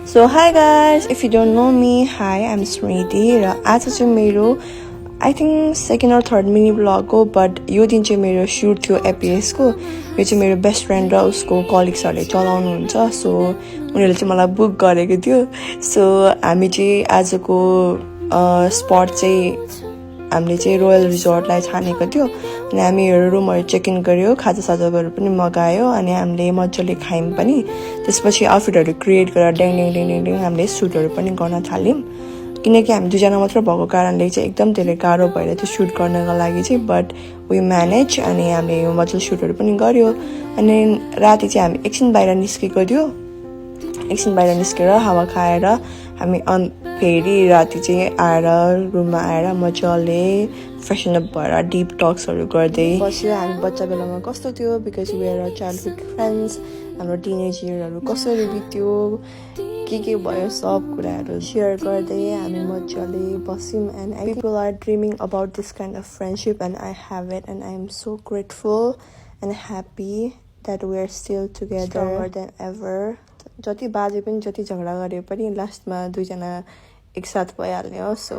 So hi guys, if you don't know me, hi, I'm Smriti र आज चाहिँ मेरो I think second or third mini vlog हो but यो दिन चाहिँ मेरो shoot थियो APS को यो चाहिँ मेरो best friend र उसको colleaguesहरुले चलाउनुहुन्छ सो उनीहरुले चाहिँ मलाई बुक गरेको थियो सो हामी चाहिँ आजको स्पट चाहिँ हामीले चाहिँ रोयल रिजोर्टलाई छानेको थियो अनि हामीहरु रुमहरु चेक इन गर्यो खाजासाजाहरु पनि मगायो अनि हामीले मज्जाले खायौं पनि त्यसपछि आउटफिटहरु क्रिएट गरेर डेङ डेङ डेङ डेङ डेङ हामीले सुटहरु पनि गर्न थाल्यौं किनकि हामी दुई जना मात्र भएको कारणले चाहिँ एकदम धेरै गाह्रो भएर त्यो सुट गर्नको लागि चाहिँ बट वी म्यानेज अनि हामीले यो मज्जाले सुटहरु पनि गर्यो अनि राति चाहिँ हामी एकछिन बाहिर निस्केको थियो एकछिन बाहिर निस्केर हावा खाएर हामी फेरि राति चाहिँ आएर रुममा आएर मजाले फ्रेसन अप भएर डीप टक्सहरु गर्दै बस्यो हामी बच्चा बेलामा कस्तो थियो because we are childhood friends हाम्रो टिनेज इयरहरु कसरी बित्यो के भयो सब कुराहरु शेयर गर्दै हामी मजाले बस्यौं and I people are dreaming about this kind of friendship and I have it and I am so grateful and happy that we are still together stronger than ever जति बाजे पनि जति झगडा गरे पनि लास्टमा दुई जना एकसाथ भइहाल्ने हो सो